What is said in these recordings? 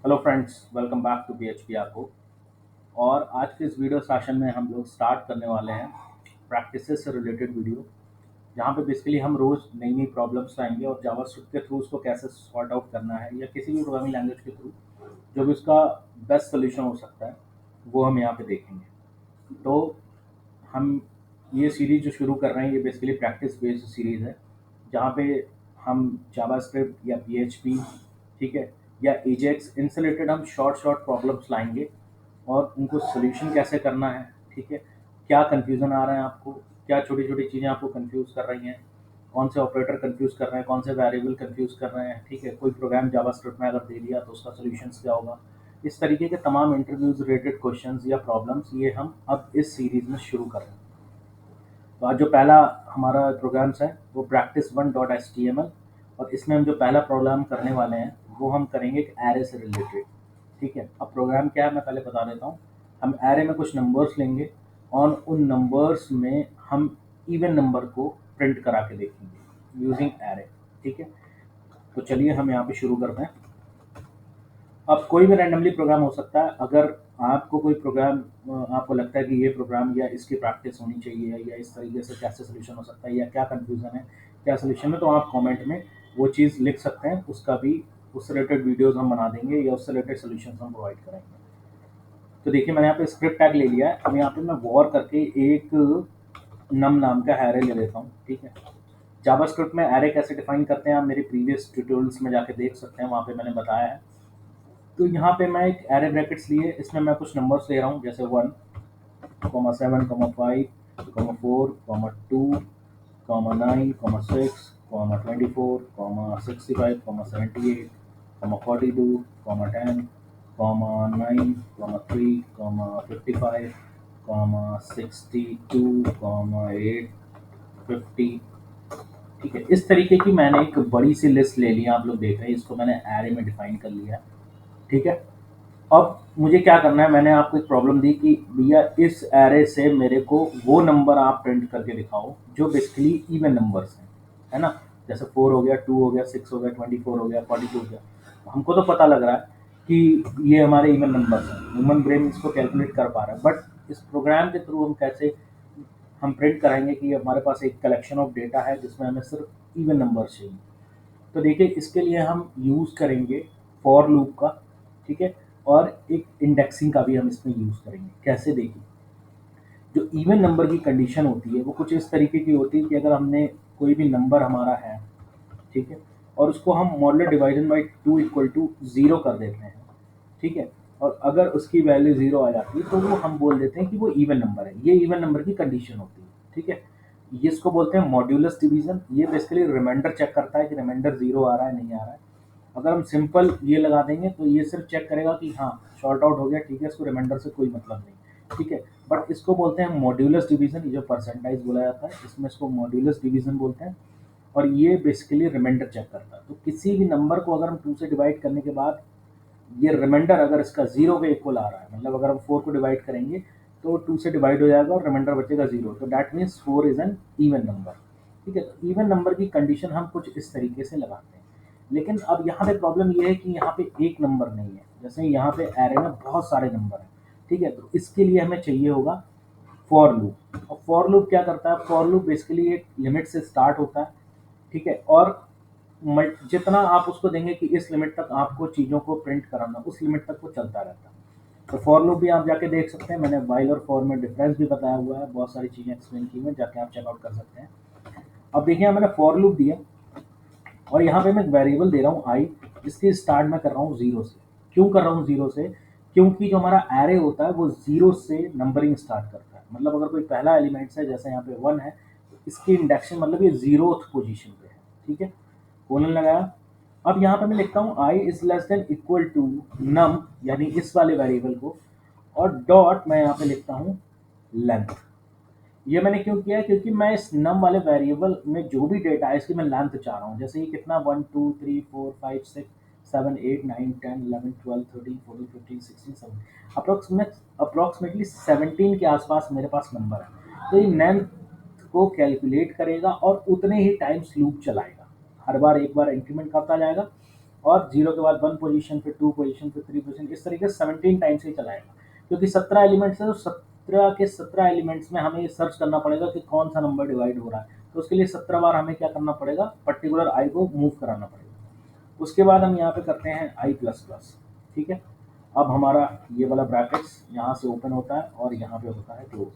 Hello friends, welcome back to PHP आपको। और आज के इस वीडियो सेशन में हम लोग स्टार्ट करने वाले हैं प्रैक्टिसेस से रिलेटेड वीडियो, जहाँ पे बेसिकली हम रोज़ नई नई प्रॉब्लम्स लाएंगे और जावास्क्रिप्ट के थ्रू उसको कैसे सॉर्ट आउट करना है या किसी भी प्रोग्रामिंग लैंग्वेज के थ्रू जो भी उसका बेस्ट सोल्यूशन हो सकता है वो हम यहाँ पे देखेंगे। तो हम ये सीरीज़ जो शुरू कर रहे हैं ये बेसिकली प्रैक्टिस बेस्ड सीरीज़ है, जहाँ पे हम जावास्क्रिप्ट या PHP, ठीक है, या एजेक्स, इनसे रिलेटेड हम शॉर्ट शॉर्ट प्रॉब्लम्स लाएंगे और उनको सोल्यूशन कैसे करना है, ठीक है, क्या कन्फ्यूज़न आ रहा है आपको, क्या छोटी छोटी चीज़ें आपको कन्फ्यूज़ कर रही हैं, कौन से ऑपरेटर कन्फ्यूज़ कर रहे हैं, कौन से वेरिएबल कन्फ्यूज़ कर रहे हैं, ठीक है, कोई प्रोग्राम जावास्क्रिप्ट में अगर दे दिया तो उसका सोल्यूशन क्या होगा। इस तरीके के तमाम इंटरव्यूज रिलेटेड क्वेश्चंस या प्रॉब्लम्स ये हम अब इस सीरीज़ में शुरू कर रहे हैं। तो आज जो पहला हमारा प्रोग्राम्स है वो practice1.html, और इसमें हम जो पहला प्रोग्राम करने वाले हैं वो हम करेंगे एक एरे से रिलेटेड। ठीक है, अब प्रोग्राम क्या है मैं पहले बता देता हूँ। हम एरे में कुछ नंबर्स लेंगे और उन नंबर्स में हम इवन नंबर को प्रिंट करा के देखेंगे यूजिंग एरे। ठीक है, तो चलिए हम यहाँ पे शुरू करते हैं। अब कोई भी रैंडमली प्रोग्राम हो सकता है। अगर आपको कोई प्रोग्राम आपको लगता है कि ये प्रोग्राम या इसकी प्रैक्टिस होनी चाहिए या इस तरीके से कैसे सोल्यूशन हो सकता है या क्या कंफ्यूजन है, क्या सोल्यूशन है, तो आप कमेंट में वो चीज़ लिख सकते हैं। उसका भी उससे रिलेटेड वीडियोस हम बना देंगे या उससे रिलेटेड सोल्यूशन हम प्रोवाइड करेंगे। तो देखिए मैंने यहाँ पे स्क्रिप्ट टैग ले लिया है। अब यहाँ पे मैं वॉर करके एक नम नाम का एरे ले लेता हूँ। ठीक है, जावास्क्रिप्ट में एरे कैसे डिफाइन करते हैं आप मेरे प्रीवियस ट्यूटोरियल्स में जाके देख सकते हैं, वहाँ पे मैंने बताया है। तो यहाँ पे मैं एक एरे ब्रैकेट्स लिए, इसमें मैं कुछ नंबर्स ले रहा हूँ, जैसे 1, 2, 3, 4, 5, 6, 7, 8, 9, 10, 11, 12, 13, 14, 15, 16, 17, 18, 19, 20, 21, 22, 23, 24, 25, 26, 27, 28, ठीक है। इस तरीके की मैंने एक बड़ी सी लिस्ट ले ली है, आप लोग देख रहे हैं, इसको मैंने एरे में डिफाइन कर लिया है। ठीक है, अब मुझे क्या करना है, मैंने आपको एक प्रॉब्लम दी कि भैया इस एरे से मेरे को वो नंबर आप प्रिंट करके दिखाओ जो बेसिकली इवन नंबर्स हैं, है ना। जैसे 4 हो गया, 2 हो गया, 6 हो गया, 24 हो गया, 42 हो गया। हमको तो पता लग रहा है कि ये हमारे इवन नंबर्स हैं, ह्यूमन ब्रेन इसको कैलकुलेट कर पा रहा है, बट इस प्रोग्राम के थ्रू हम कैसे हम प्रिंट कराएंगे कि हमारे पास एक कलेक्शन ऑफ डेटा है जिसमें हमें सिर्फ इवन नंबर चाहिए। तो देखिए इसके लिए हम यूज़ करेंगे फॉर लूप का। ठीक है, और एक इंडेक्सिंग का भी हम इसमें यूज़ करेंगे। कैसे, देखिए, जो इवन नंबर की कंडीशन होती है वो कुछ इस तरीके की होती है कि अगर हमने कोई भी नंबर हमारा है, ठीक है, और उसको हम modular divided by 2 equal to 0 कर देते हैं, ठीक है, और अगर उसकी वैल्यू 0 आ जाती है तो वो हम बोल देते हैं कि वो इवन नंबर है। ये इवन नंबर की कंडीशन होती है। ठीक है, ये इसको बोलते हैं मॉड्यूलस डिवीजन। ये बेसिकली रिमाइंडर चेक करता है कि रिमाइंडर 0 आ रहा है नहीं आ रहा है। अगर हम सिंपल ये लगा देंगे तो ये सिर्फ चेक करेगा कि हाँ शॉर्ट आउट हो गया, ठीक है, इसको रिमाइंडर से कोई मतलब नहीं। ठीक है, बट इसको बोलते हैं मॉड्यूलस डिवीजन। ये जो परसेंटाइज बोला जाता है इसमें इसको मॉड्यूलस डिवीजन बोलते हैं। और ये बेसिकली रिमाइंडर चेक करता है। तो किसी भी नंबर को अगर हम 2 से डिवाइड करने के बाद ये रिमाइंडर अगर इसका 0 के इक्वल आ रहा है, मतलब अगर हम 4 को डिवाइड करेंगे तो 2 से डिवाइड हो जाएगा और रिमाइंडर बचेगा 0, तो that means 4 is an even number. ठीक है, तो इवन नंबर की कंडीशन हम कुछ इस तरीके से लगाते हैं। लेकिन अब यहाँ पे प्रॉब्लम ये है कि यहाँ पे एक नंबर नहीं है, जैसे यहाँ पे एरे में बहुत सारे नंबर हैं। ठीक है, तो इसके लिए हमें चाहिए होगा फॉर लूप। और फॉर लूप क्या करता है, फॉर लूप बेसिकली एक लिमिट से स्टार्ट होता है। ठीक है, और जितना आप उसको देंगे कि इस लिमिट तक आपको चीज़ों को प्रिंट कराना, उस लिमिट तक वो चलता रहता है। तो फॉर लूप भी आप जाके देख सकते हैं, मैंने वाइल और फॉर में डिफरेंस भी बताया हुआ है, बहुत सारी चीज़ें एक्सप्लेन की हुई हैं, जाके आप चेकआउट कर सकते हैं। अब देखिए मैंने फॉर लूप दिया और यहाँ पे मैं एक वेरिएबल दे रहा हूँ आई, जिसकी स्टार्ट मैं कर रहा हूँ 0 से। क्यों कर रहा हूँ 0 से, क्योंकि जो हमारा एरे होता है वो 0 से नंबरिंग स्टार्ट करता है। मतलब अगर कोई पहला एलिमेंट्स है, जैसे यहाँ पे 1 है, तो इसकी इंडेक्शन मतलब ये 0th पोजीशन पे है। ठीक है, कोलन लगाया। अब यहाँ पे मैं लिखता हूँ I is less than equal to नम, यानी इस वाले वेरिएबल को, और डॉट मैं यहाँ पे लिखता हूँ लेंथ। ये मैंने क्यों किया है, क्योंकि मैं इस नम वाले वेरिएबल में जो भी डेटा है इसकी मैं लेंथ चाह रहा हूँ। जैसे ये कितना 1, 2, 3, 4, 5, 6, 7, 8, 9, 10, 11, 12, 13, 14, 15, 16, 17, अप्रोक्सीमेटली 17 के आसपास मेरे पास नंबर है। तो ये लेंथ को कैलकुलेट करेगा और उतने ही टाइम्स लूप चलाएगा। हर बार एक बार इंक्रीमेंट करता जाएगा और 0 के बाद 1 पोजीशन, फिर 2 पोजीशन, फिर 3 पोजीशन, इस तरीके से 17 टाइम्स ही चलाएगा। क्योंकि 17 एलिमेंट्स है तो 17 के 17 एलिमेंट्स में हमें ये सर्च करना पड़ेगा कि कौन सा नंबर डिवाइड हो रहा है। तो उसके लिए 17 बार हमें क्या करना पड़ेगा, पर्टिकुलर आई को मूव कराना पड़ेगा। उसके बाद हम यहाँ पे करते हैं आई प्लस प्लस। ठीक है, अब हमारा ये वाला ब्रैकेट्स यहाँ से ओपन होता है और यहाँ पे होता है क्लोज।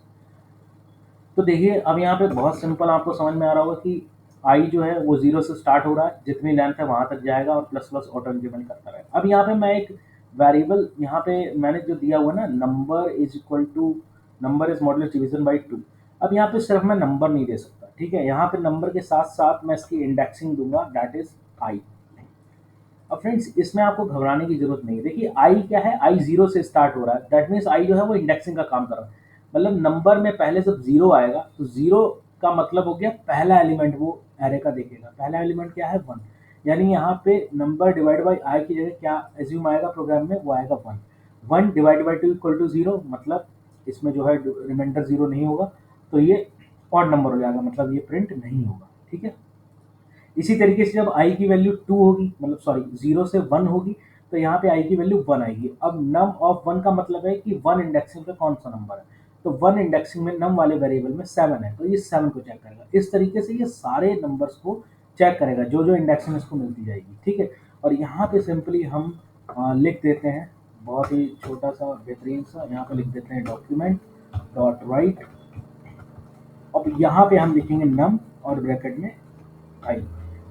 तो देखिए अब यहाँ पे बहुत सिंपल आपको समझ में आ रहा होगा कि आई जो है वो 0 से स्टार्ट हो रहा है, जितनी लेंथ है वहाँ तक जाएगा और प्लस प्लस ऑटो इंक्रीमेंट करता रहेगा। अब यहाँ पे मैं एक वेरिएबल यहाँ पे मैंने जो दिया हुआ ना, number is equal to number is modulus division by 2। अब यहाँ पे सिर्फ मैं नंबर नहीं दे सकता, ठीक है, यहाँ पे नंबर के साथ साथ मैं इसकी इंडेक्सिंग दूंगा, दैट इज आई। अब फ्रेंड्स इसमें आपको घबराने की जरूरत नहीं है। देखिए आई क्या है, आई 0 से स्टार्ट हो रहा है, दैट मीन्स आई जो है वो इंडेक्सिंग का काम कर रहा है। मतलब नंबर में पहले जब 0 आएगा तो 0 का मतलब हो गया पहला एलिमेंट वो एरे का देखेगा। पहला एलिमेंट क्या है, 1। यानी यहाँ पे नंबर डिवाइड बाई आई की जगह क्या एज्यूम आएगा प्रोग्राम में, वो आएगा 1। 1 डिवाइड बाई 2 इक्वल टू 0, मतलब इसमें जो है रिमाइंडर 0 नहीं होगा, तो ये ऑड नंबर हो जाएगा, मतलब ये प्रिंट नहीं होगा। ठीक है, इसी तरीके से जब आई की वैल्यू 2 होगी, मतलब सॉरी 0 से 1 होगी, तो यहाँ पे आई की वैल्यू 1 आएगी। अब नम ऑफ 1 का मतलब है कि 1 इंडेक्सिंग पे कौन सा नंबर है, तो 1 इंडेक्सिंग में नम वाले वेरिएबल में 7 है, तो ये 7 को चेक करेगा। इस तरीके से ये सारे नंबर्स को चेक करेगा, जो जो इंडेक्सिंग इसको मिलती जाएगी। ठीक है, और यहाँ पे सिंपली हम लिख देते हैं बहुत ही छोटा सा बेहतरीन सा, यहाँ पे लिख देते हैं डॉक्यूमेंट डॉट राइट। अब यहाँ पे हम लिखेंगे नम और ब्रैकेट में आई।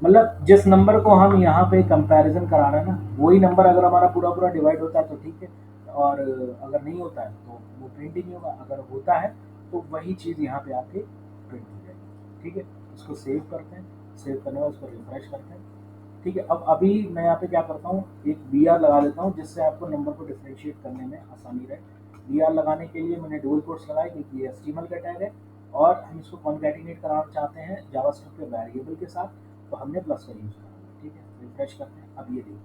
मतलब जिस नंबर को हम यहाँ पे कंपैरिजन करा रहे हैं ना, वही नंबर अगर हमारा पूरा पूरा डिवाइड होता है तो ठीक है, और अगर नहीं होता है तो वो प्रिंट ही नहीं होगा। अगर होता है तो वही चीज़ यहाँ पे आके प्रिंट हो जाएगी। ठीक है, इसको सेव करते हैं, सेव करने के बाद इसको रिफ्रेश करते हैं। ठीक है, अब अभी मैं यहाँ पे क्या करता हूँ, एक बी आर लगा देता हूँ जिससे आपको नंबर को डिफ्रेंशिएट करने में आसानी रहे। बी आर लगाने के लिए मैंने डबल कोट्स लगाए क्योंकि ये एचटीएमएल का टैग है और हम इसको कॉन्कैटिनेट कराना चाहते हैं जावास्क्रिप्ट के वेरिएबल के साथ, तो हमने प्लस का यूज़ करना है। ठीक है, रिफ्रेश करते हैं। अब ये देखिए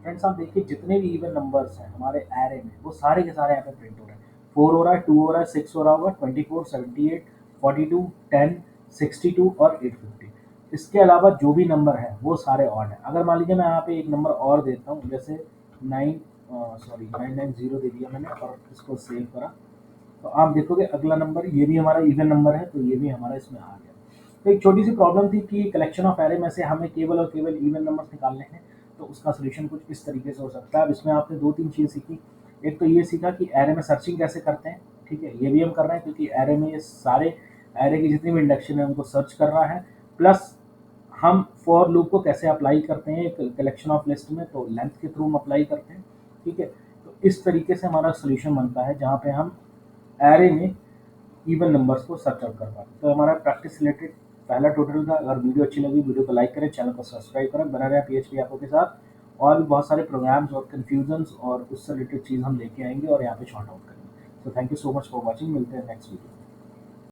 फ्रेंड्स, आप देखिए जितने भी इवन नंबर्स हैं हमारे एरे में वो सारे के सारे यहाँ पे प्रिंट हो रहे हैं। 4 हो रहा है, 2 हो रहा है, 6 हो रहा होगा, 24, 78, 42, 10, 62 और 850। इसके अलावा जो भी नंबर है वो सारे ऑड हैं। अगर मान लीजिए मैं यहाँ पे एक नंबर और देता हूँ, जैसे 990 दे दिया मैंने और इसको सेव करा, तो आप देखोगे अगला नंबर ये भी हमारा इवन नंबर है, तो ये भी हमारा इसमें आ गया। तो एक छोटी सी प्रॉब्लम थी कि कलेक्शन ऑफ एरे में से हमें केवल और केवल इवन नंबर्स निकालने हैं, तो उसका सोल्यूशन कुछ इस तरीके से हो सकता है। अब इसमें आपने 2-3 चीज़ सीखी। एक तो ये सीखा कि एरे में सर्चिंग कैसे करते हैं। ठीक है, ये भी हम कर रहे हैं क्योंकि एरे में ये सारे एरे की जितनी भी इंडेक्शन है उनको सर्च कर रहा है। प्लस हम फॉर लूप को कैसे अप्लाई करते हैं कलेक्शन ऑफ लिस्ट में, तो लेंथ के थ्रू हम अप्लाई करते हैं। ठीक है, तो इस तरीके से हमारा सोल्यूशन बनता है जहाँ पे हम एरे में इवन नंबर्स को सर्च आउट कर पाते हैं। तो हमारा प्रैक्टिस रिलेटेड पहला ट्यूटोरियल था। अगर वीडियो अच्छी लगी वीडियो को लाइक करें, चैनल को सब्सक्राइब करें, बना रहे PHP ऐपों के साथ। और भी बहुत सारे प्रोग्राम्स और कन्फ्यूजन्स और उससे रिलेटेड चीज़ हम लेके आएंगे और यहाँ पे शॉर्ट आउट करेंगे। तो thank you so much for watching, मिलते हैं नेक्स्ट वीडियो।